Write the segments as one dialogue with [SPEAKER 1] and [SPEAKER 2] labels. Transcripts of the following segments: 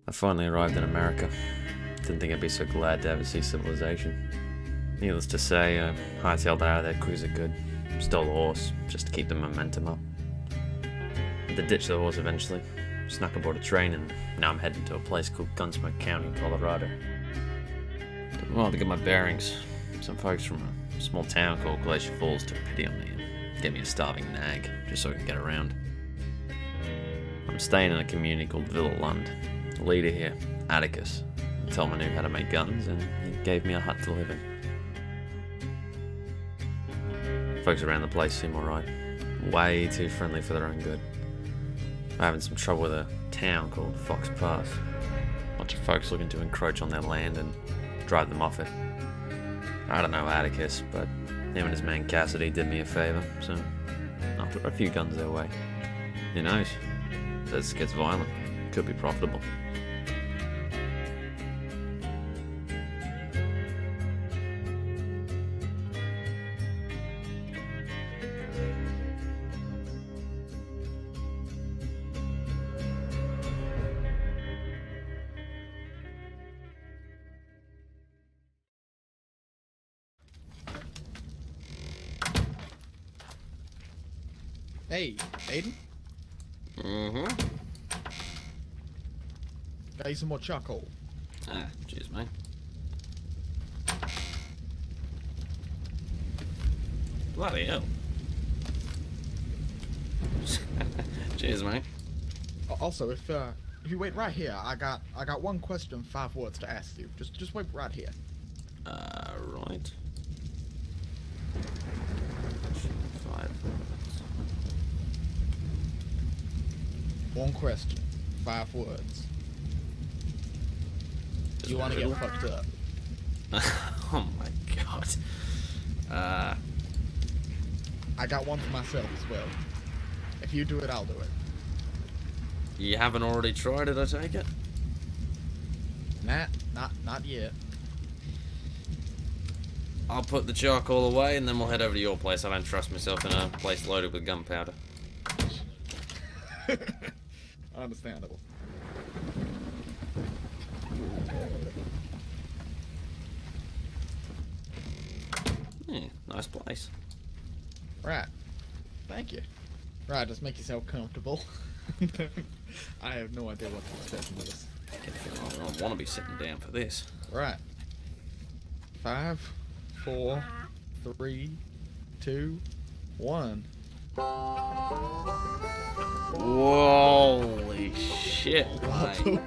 [SPEAKER 1] I finally arrived in America. Didn't think I'd be so glad to ever see civilization. Needless to say, I hightailed out of there quick as I could. Stole a horse, just to keep the momentum up. Had to ditch the horse eventually. Snuck aboard a train, and now I'm heading to a place called Gunsmoke County, Colorado. Took a while to get my bearings. Some folks from a small town called Glacier Falls took pity on me and gave me a starving nag, just so I can get around. I'm staying in a community called Villa Lund. The leader here, Atticus, told me I knew how to make guns, and he gave me a hut to live in. Folks around the place seem alright. Way too friendly for their own good. I'm having some trouble with a town called Fox Pass. A bunch of folks looking to encroach on their land and drive them off it. I don't know Atticus, but him and his man Cassidy did me a favour, so I'll throw a few guns their way. Who knows? If this gets violent, it could be profitable.
[SPEAKER 2] Hey, Aiden?
[SPEAKER 1] Mm-hmm.
[SPEAKER 2] Got you some more charcoal.
[SPEAKER 1] Ah, cheers, mate. Bloody hell. Cheers, mate.
[SPEAKER 2] Also, if you wait right here, I got one question, 5 words to ask you. Just wait right here.
[SPEAKER 1] Right. 5 words.
[SPEAKER 2] One question, 5 words. Do you want to get fucked up?
[SPEAKER 1] Oh my god.
[SPEAKER 2] I got one for myself as well. If you do it, I'll do it.
[SPEAKER 1] You haven't already tried it, I take it?
[SPEAKER 2] Nah, not yet.
[SPEAKER 1] I'll put the charcoal away and then we'll head over to your place. I don't trust myself in a place loaded with gunpowder.
[SPEAKER 2] Understandable.
[SPEAKER 1] Yeah, nice place.
[SPEAKER 2] Right. Thank you. Right, just make yourself comfortable. I have no idea what to expect from this.
[SPEAKER 1] I don't want to be sitting down for this.
[SPEAKER 2] Right. 5, 4, 3, 2, 1.
[SPEAKER 1] Holy shit, mate.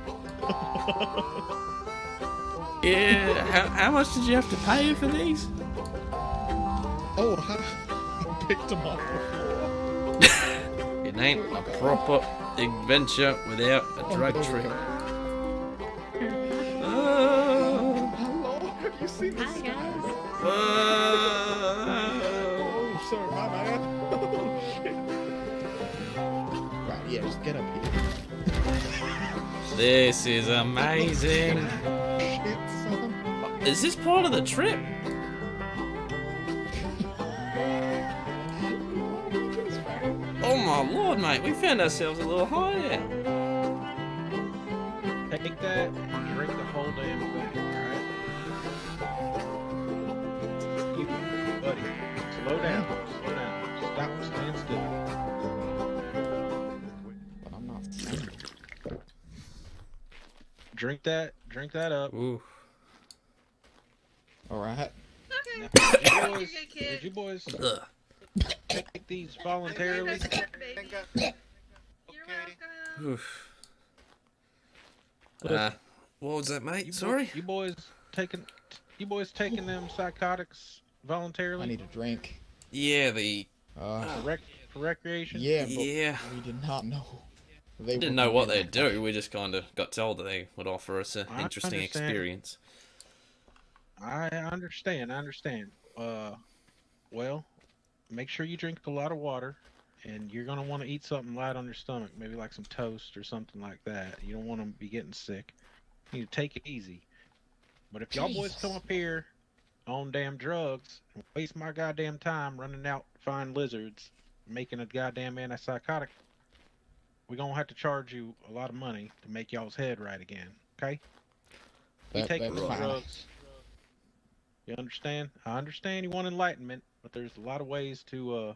[SPEAKER 1] Yeah, how much did you have to pay for these?
[SPEAKER 2] Oh, I picked them off the floor.
[SPEAKER 1] It ain't a proper adventure without a drug trip.
[SPEAKER 2] Hello, have you seen this?
[SPEAKER 3] Hi, guys.
[SPEAKER 2] Oh, sorry, my bad. Oh, shit. Right, yeah, just get up here.
[SPEAKER 1] This is amazing.
[SPEAKER 2] Shit, son.
[SPEAKER 1] Is this part of the trip? Oh my lord, mate, we found ourselves a little hideout.
[SPEAKER 4] Take that and drink the whole damn thing, alright? You, buddy, slow down, stop, stand still.
[SPEAKER 2] But I'm not saying.
[SPEAKER 4] Drink that up.
[SPEAKER 1] Ooh.
[SPEAKER 2] Alright.
[SPEAKER 4] Now,
[SPEAKER 3] Okay.
[SPEAKER 4] did you boys
[SPEAKER 1] Ugh.
[SPEAKER 4] take these voluntarily?
[SPEAKER 3] You're welcome.
[SPEAKER 1] Oof. What was that, mate?
[SPEAKER 4] You
[SPEAKER 1] Sorry?
[SPEAKER 4] You boys taking them psychotics voluntarily?
[SPEAKER 2] I need a drink.
[SPEAKER 1] Yeah, the...
[SPEAKER 4] for recreation?
[SPEAKER 2] Yeah, but
[SPEAKER 1] Yeah.
[SPEAKER 2] we did not know. They
[SPEAKER 1] We didn't know what they'd do, we just kind of got told that they would offer us an
[SPEAKER 4] I
[SPEAKER 1] interesting
[SPEAKER 4] understand.
[SPEAKER 1] experience.
[SPEAKER 4] I understand. Well, make sure you drink a lot of water, and you're gonna want to eat something light on your stomach, maybe like some toast or something like that. You don't want to be getting sick. You need to take it easy. But if y'all boys
[SPEAKER 2] Jesus.
[SPEAKER 4] come up here on damn drugs and waste my goddamn time running out to find lizards, making a goddamn antipsychotic, we're gonna have to charge you a lot of money to make y'all's head right again, okay? You take
[SPEAKER 2] that's
[SPEAKER 4] those
[SPEAKER 2] fine.
[SPEAKER 4] drugs. You understand? I understand you want enlightenment, but there's a lot of ways to,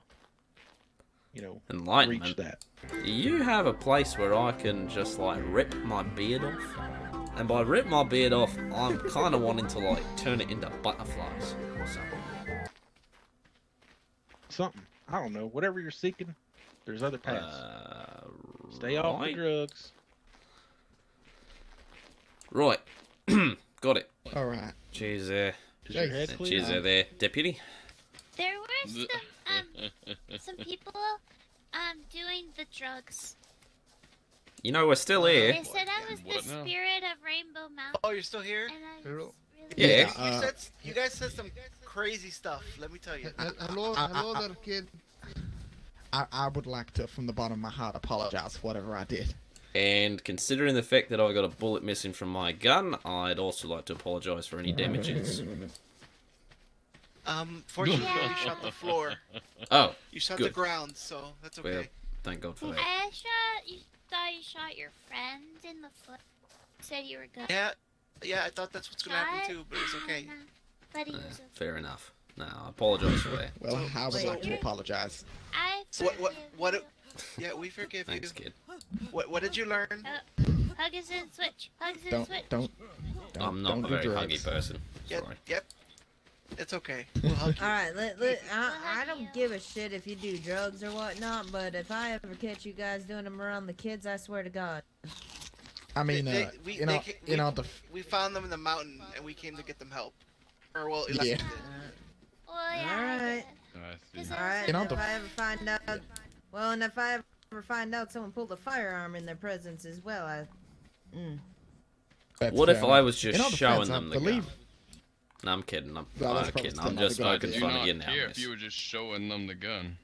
[SPEAKER 4] you know, reach
[SPEAKER 1] Enlightenment.
[SPEAKER 4] that.
[SPEAKER 1] Do you have a place where I can just like rip my beard off? And by rip my beard off, I'm kind of wanting to like turn it into butterflies or something.
[SPEAKER 4] Something. I don't know. Whatever you're seeking, there's other paths. Stay off the
[SPEAKER 1] right.
[SPEAKER 4] drugs.
[SPEAKER 1] Right. Got it.
[SPEAKER 2] All right.
[SPEAKER 1] Cheers,
[SPEAKER 4] Is your head clear?
[SPEAKER 1] cheers there, deputy.
[SPEAKER 5] There were some people doing the drugs.
[SPEAKER 1] You know we're still here.
[SPEAKER 5] They said I was
[SPEAKER 3] What
[SPEAKER 5] the
[SPEAKER 3] now?
[SPEAKER 5] spirit of Rainbow Mountain,
[SPEAKER 3] Oh, you're still here?
[SPEAKER 5] and I was really
[SPEAKER 1] Yeah.
[SPEAKER 3] You guys said some crazy stuff. Let me tell you.
[SPEAKER 6] Hello there, kid.
[SPEAKER 2] I would like to, from the bottom of my heart, apologize for whatever I did.
[SPEAKER 1] And considering the fact that I got a bullet missing from my gun, I'd also like to apologise for any damages.
[SPEAKER 3] Fortunately,
[SPEAKER 5] Yeah.
[SPEAKER 3] you shot the floor.
[SPEAKER 1] Oh,
[SPEAKER 3] You shot the
[SPEAKER 1] Good.
[SPEAKER 3] ground, so that's okay.
[SPEAKER 1] well, thank God for that.
[SPEAKER 5] I thought you shot your friend in the foot. Said you were good.
[SPEAKER 3] Yeah, I thought that's what's gonna happen too, but it's okay.
[SPEAKER 5] Nah, but he was okay.
[SPEAKER 1] Fair enough. No, I apologise for that.
[SPEAKER 2] Well,
[SPEAKER 3] So-
[SPEAKER 2] I would
[SPEAKER 5] so-
[SPEAKER 2] like to apologize.
[SPEAKER 5] I
[SPEAKER 3] What-
[SPEAKER 5] forgive
[SPEAKER 3] Yeah, we forgive
[SPEAKER 1] Thanks,
[SPEAKER 3] you.
[SPEAKER 1] kid.
[SPEAKER 3] What did you learn?
[SPEAKER 5] you. Huggers and switch. Huggers and
[SPEAKER 2] Don't,
[SPEAKER 5] switch.
[SPEAKER 2] don't.
[SPEAKER 1] I'm not
[SPEAKER 2] don't
[SPEAKER 1] a
[SPEAKER 2] do
[SPEAKER 1] very
[SPEAKER 2] drugs.
[SPEAKER 1] huggy person.
[SPEAKER 3] Yep,
[SPEAKER 1] Sorry.
[SPEAKER 3] yep. It's okay. We'll hug you.
[SPEAKER 7] Alright, I don't give a shit if you do drugs or whatnot, but if I ever catch you guys doing them around the kids, I swear to God.
[SPEAKER 2] I mean,
[SPEAKER 3] We found them in the mountain, and we came to get them help. Or well, Electra
[SPEAKER 2] Yeah.
[SPEAKER 3] did.
[SPEAKER 5] Well, yeah.
[SPEAKER 7] Alright.
[SPEAKER 6] I see.
[SPEAKER 7] Alright,
[SPEAKER 2] You know,
[SPEAKER 7] if
[SPEAKER 2] the-
[SPEAKER 7] I ever find out... Well, and if I ever find out someone pulled a firearm in their presence as well,
[SPEAKER 2] that's
[SPEAKER 1] What if
[SPEAKER 2] fair
[SPEAKER 1] I
[SPEAKER 2] enough.
[SPEAKER 1] was just
[SPEAKER 2] In all defense,
[SPEAKER 1] showing
[SPEAKER 2] I
[SPEAKER 1] them the
[SPEAKER 2] believe-
[SPEAKER 1] gun? No, I'm kidding. I'm
[SPEAKER 2] Well, that's probably
[SPEAKER 1] kidding.
[SPEAKER 2] still
[SPEAKER 1] I'm
[SPEAKER 2] not a
[SPEAKER 1] just
[SPEAKER 2] good
[SPEAKER 1] poking
[SPEAKER 2] idea.
[SPEAKER 6] Do
[SPEAKER 1] fun
[SPEAKER 6] not
[SPEAKER 1] at you now.
[SPEAKER 6] care if
[SPEAKER 1] miss.
[SPEAKER 6] you were just showing them the gun.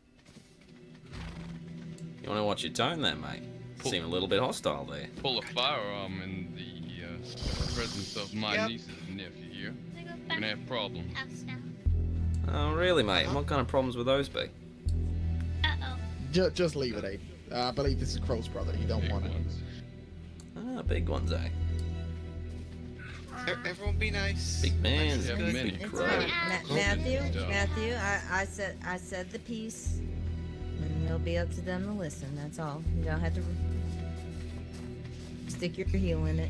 [SPEAKER 1] You want to watch your tone there, mate?
[SPEAKER 6] Pull-
[SPEAKER 1] Seem a little bit hostile there.
[SPEAKER 6] Pull a firearm in the presence of my
[SPEAKER 3] Yep.
[SPEAKER 6] nieces and nephew here.
[SPEAKER 5] I go
[SPEAKER 6] We're
[SPEAKER 5] back
[SPEAKER 6] gonna have problems.
[SPEAKER 5] house now.
[SPEAKER 1] Oh, really, mate? What kind of problems would those be?
[SPEAKER 5] Uh-oh.
[SPEAKER 2] Just leave it, Aiden. I believe this is Crow's brother. You don't
[SPEAKER 6] Big
[SPEAKER 2] want it.
[SPEAKER 6] ones.
[SPEAKER 1] Ah, big ones, eh?
[SPEAKER 3] Everyone be nice.
[SPEAKER 1] Big man.
[SPEAKER 6] Yeah,
[SPEAKER 3] Good.
[SPEAKER 6] many
[SPEAKER 7] it's
[SPEAKER 6] crows.
[SPEAKER 7] fine. Matthew,
[SPEAKER 6] Stuff.
[SPEAKER 7] I said the piece, and it'll be up to them to listen, that's all. You don't have to stick your heel in it.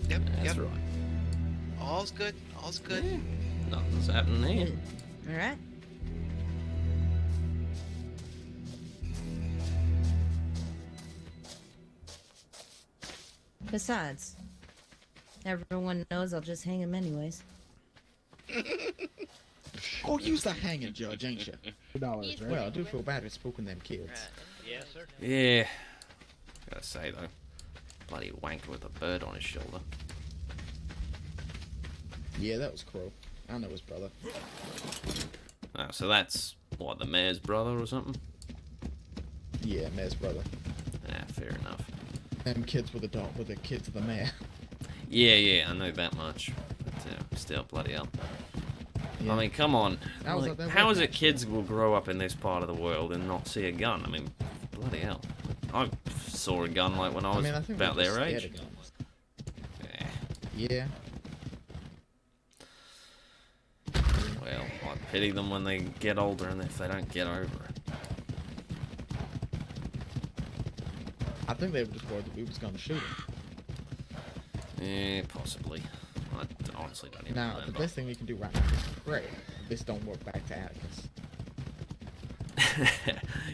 [SPEAKER 3] Yep,
[SPEAKER 1] That's
[SPEAKER 3] yep.
[SPEAKER 1] right.
[SPEAKER 3] All's good. All's good.
[SPEAKER 1] Nothing's happening here.
[SPEAKER 7] Alright? Besides, everyone knows I'll just hang him anyways.
[SPEAKER 2] Oh, use the hanging judge, ain't you?
[SPEAKER 5] $2,
[SPEAKER 2] Well, I do feel bad for spooking them kids.
[SPEAKER 1] Yeah. Gotta say, though. Bloody wanker with a bird on his shoulder.
[SPEAKER 2] Yeah, that was Crow. I know his brother.
[SPEAKER 1] Oh, so that's, what, the mayor's brother or something?
[SPEAKER 2] Yeah, Mayor's brother.
[SPEAKER 1] Yeah, fair enough.
[SPEAKER 2] Them kids with the kids of the mayor.
[SPEAKER 1] Yeah, I know that much. But still, bloody hell.
[SPEAKER 2] Yeah.
[SPEAKER 1] I mean, come on.
[SPEAKER 2] How was
[SPEAKER 1] Like,
[SPEAKER 2] that
[SPEAKER 1] how
[SPEAKER 2] work,
[SPEAKER 1] is it
[SPEAKER 2] actually?
[SPEAKER 1] kids will grow up in this part of the world and not see a gun? I mean, bloody hell. I saw a gun like when I was
[SPEAKER 2] I think
[SPEAKER 1] about
[SPEAKER 2] we're just
[SPEAKER 1] their
[SPEAKER 2] scared
[SPEAKER 1] age.
[SPEAKER 2] of guns.
[SPEAKER 1] Yeah.
[SPEAKER 2] Yeah.
[SPEAKER 1] Well, I pity them when they get older and if they don't get over it.
[SPEAKER 2] I think they were just worried that we was gonna shoot him.
[SPEAKER 1] Yeah, possibly. I honestly don't even
[SPEAKER 2] Now, the
[SPEAKER 1] remember.
[SPEAKER 2] best thing we can do right now is pray this don't work back to Atticus.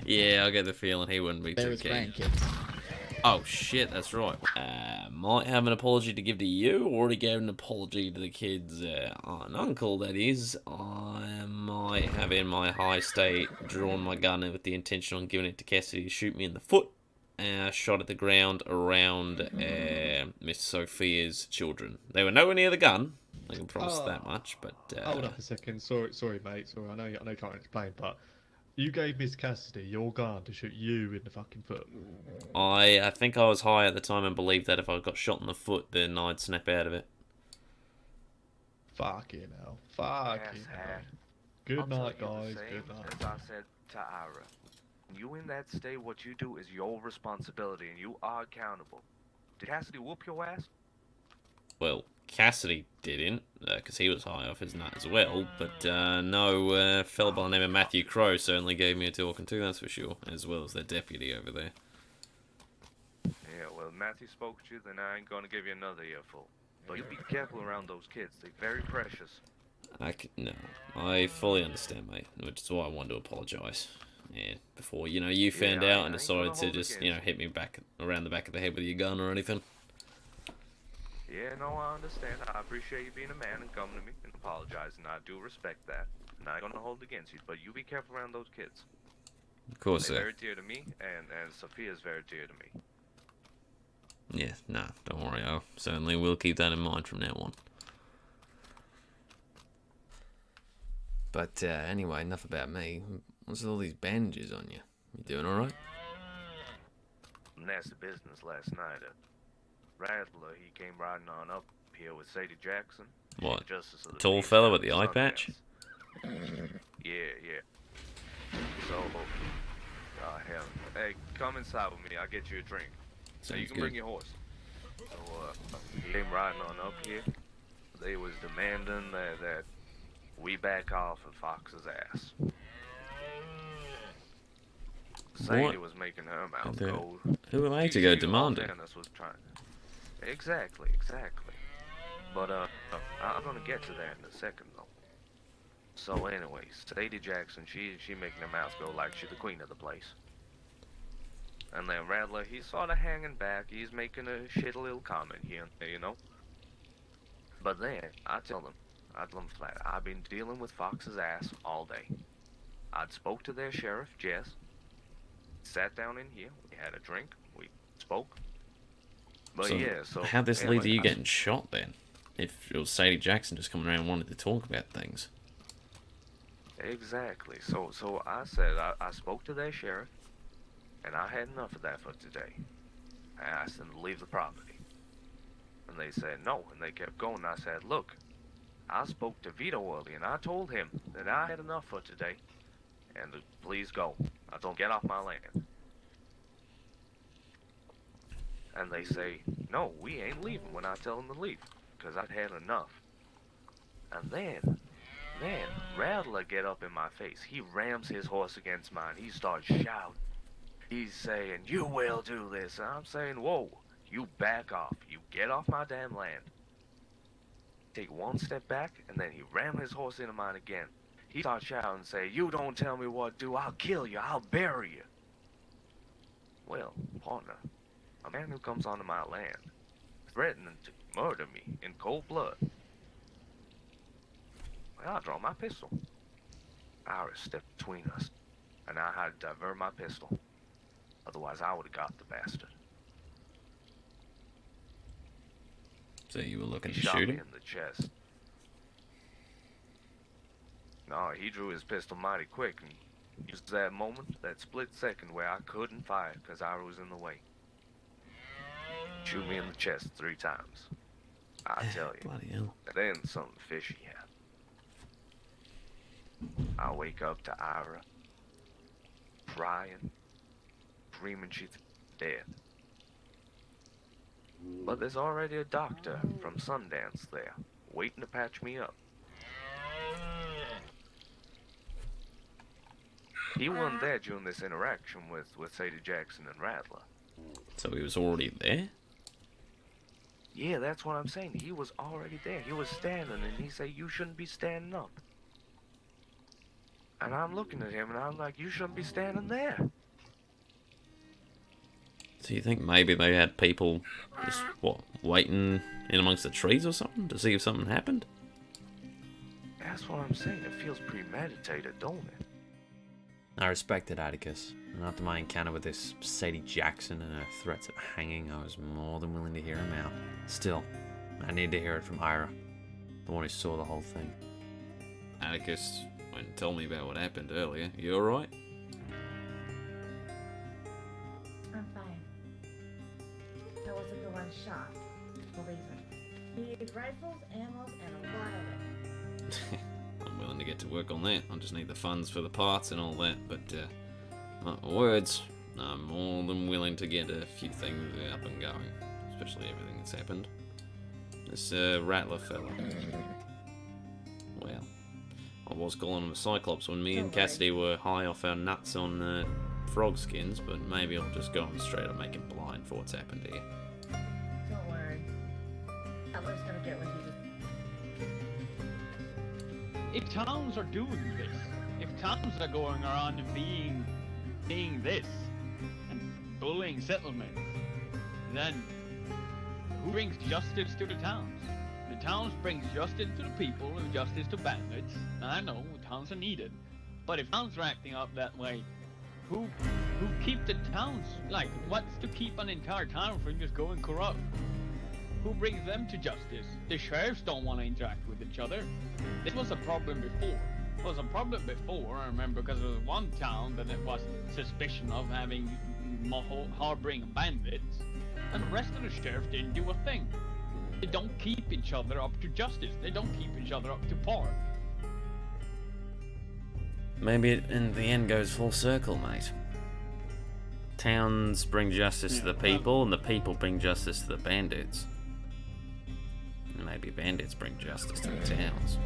[SPEAKER 1] Yeah, I get the feeling he wouldn't be
[SPEAKER 2] They're
[SPEAKER 1] too
[SPEAKER 2] his
[SPEAKER 1] keen.
[SPEAKER 2] grandkids.
[SPEAKER 1] Oh shit, that's right. Might have an apology to give to you. Already gave an apology to the kid's aunt and uncle, that is. I might have in my high state drawn my gun with the intention on giving it to Cassidy to shoot me in the foot. Shot at the ground around Miss Sophia's children. They were nowhere near the gun. I can promise that much, but
[SPEAKER 8] Hold up a second. Sorry, mate. Sorry, I know you can't explain, but you gave Miss Cassidy your gun to shoot you in the fucking foot.
[SPEAKER 1] I think I was high at the time and believed that if I got shot in the foot, then I'd snap out of it.
[SPEAKER 8] Fucking hell. Fucking hell. Good
[SPEAKER 9] I'll tell
[SPEAKER 8] night,
[SPEAKER 9] you the
[SPEAKER 8] guys.
[SPEAKER 9] same
[SPEAKER 8] Good night.
[SPEAKER 9] As I said to Ira, when you in that state, what you do is your responsibility, and you are accountable. Did Cassidy whoop your ass?
[SPEAKER 1] Well, Cassidy didn't, because he was high off his nut as well, but no, fella by the name of Matthew Crow certainly gave me a talking to, that's for sure, as well as their deputy over there.
[SPEAKER 9] Yeah, well, Matthew spoke to you, then I ain't gonna give you another earful. But you be careful around those kids, they're very precious.
[SPEAKER 1] No, I fully understand, mate, which is why I wanted to apologise. Yeah, before, you found out and decided to just, hit me back around the back of the head with your gun or anything.
[SPEAKER 9] Yeah, no, I understand. I appreciate you being a man and coming to me and apologizing. I do respect that. I'm not gonna hold it against you, but you be careful around those kids.
[SPEAKER 1] Of course,
[SPEAKER 9] They're
[SPEAKER 1] sir.
[SPEAKER 9] very dear to me, and Sophia's very dear to me.
[SPEAKER 1] Yeah, nah, don't worry, I certainly will keep that in mind from now on. But anyway, enough about me. What's with all these bandages on you? You doing alright?
[SPEAKER 9] Nasty business last night. Rattler, he came riding on up here with Sadie Jackson.
[SPEAKER 1] What?
[SPEAKER 9] Justice of the
[SPEAKER 1] Tall
[SPEAKER 9] peace
[SPEAKER 1] fella
[SPEAKER 9] down
[SPEAKER 1] with the
[SPEAKER 9] in
[SPEAKER 1] eye
[SPEAKER 9] Sundance.
[SPEAKER 1] patch?
[SPEAKER 9] Yeah. So, hell. Hey, come inside with me. I'll get you a drink. So you
[SPEAKER 1] Sounds
[SPEAKER 9] can
[SPEAKER 1] good.
[SPEAKER 9] bring your horse. So, he came riding on up here. They was demanding that we back off of Fox's ass. Sadie was making her mouth cold.
[SPEAKER 1] Who are they to go demanding?
[SPEAKER 9] Was trying. Exactly. But I'm gonna get to that in a second though. So anyway, Sadie Jackson, she making her mouth go like she's the queen of the place. And then Rattler, he's sort of hanging back. He's making a shit little comment here and there, But then I tell them flat, I've been dealing with Fox's ass all day. I'd spoke to their sheriff, Jess. Sat down in here. We had a drink. We spoke. But
[SPEAKER 1] So,
[SPEAKER 9] yeah, so
[SPEAKER 1] how'd this
[SPEAKER 9] anyway,
[SPEAKER 1] lead to you getting shot then? If it was Sadie Jackson just coming around and wanted to talk about things.
[SPEAKER 9] Exactly. So I said I spoke to their sheriff, and I had enough of that for today. I asked them to leave the property, and they said no, and they kept going. I said, look, I spoke to Vito earlier, and I told him that I had enough for today, and to please go. I told him get off my land. And they say, no, we ain't leaving when I tell them to leave, because I'd had enough. And then Rattler get up in my face. He rams his horse against mine. He starts shouting. He's saying, you will do this. And I'm saying, whoa, you back off. You get off my damn land. Take one step back, and then he ram his horse into mine again. He starts shouting and say, you don't tell me what to do. I'll kill you. I'll bury you. Well, partner, a man who comes onto my land, threatening to murder me in cold blood. Well, I draw my pistol. Iris stepped between us, and I had to divert my pistol. Otherwise, I would have got the bastard.
[SPEAKER 1] So you were looking
[SPEAKER 9] He
[SPEAKER 1] to
[SPEAKER 9] shot
[SPEAKER 1] shoot
[SPEAKER 9] me
[SPEAKER 1] him?
[SPEAKER 9] in the chest. No, he drew his pistol mighty quick and used that moment, that split second where I couldn't fire because I was in the way. Shoot me in the chest 3 times. I tell you.
[SPEAKER 1] Bloody hell.
[SPEAKER 9] Then something fishy happened. I wake up to Ira, crying, screaming she's dead. But there's already a doctor from Sundance there, waiting to patch me up. He wasn't there during this interaction with Sadie Jackson and Rattler.
[SPEAKER 1] So he was already there?
[SPEAKER 9] Yeah, that's what I'm saying. He was already there. He was standing, and he said, you shouldn't be standing up. And I'm looking at him, and I'm like, you shouldn't be standing there.
[SPEAKER 1] So you think maybe they had people just, waiting in amongst the trees or something to see if something happened?
[SPEAKER 9] That's what I'm saying. It feels premeditated, don't it?
[SPEAKER 1] I respected Atticus, and after my encounter with this Sadie Jackson and her threats of hanging, I was more than willing to hear him out. Still, I need to hear it from Ira, the one who saw the whole thing. Atticus went and told me about what happened earlier. You alright?
[SPEAKER 7] I'm fine. I wasn't the one shot. Believe me. Need rifles, ammos, and a lot of it.
[SPEAKER 1] I'm willing to get to work on that. I just need the funds for the parts and all that. But, mark my words, I'm more than willing to get a few things up and going. Especially everything that's happened. This, Rattler fella. Well, I was calling him a Cyclops when me and Cassidy were high off our nuts on, frog skins, but maybe I'll just go on straight and make him blind for what's happened here.
[SPEAKER 7] Don't worry. I'm just gonna get with you.
[SPEAKER 10] If towns are doing this, if towns are going around and being this, and bullying settlements, then who brings justice to the towns? The towns bring justice to the people and justice to bandits. And I know towns are needed, but if towns are acting up that way, who keep the towns? Like, what's to keep an entire town from just going corrupt? Who brings them to justice? The sheriffs don't want to interact with each other. This was a problem before. It was a problem before, I remember, because there was one town that it was suspicion of having harboring bandits, and the rest of the sheriff didn't do a thing. They don't keep each other up to justice. They don't keep each other up to par.
[SPEAKER 1] Maybe it in the end goes full circle, mate. Towns bring justice to the people, and the people bring justice to the bandits. And maybe bandits bring justice to the towns.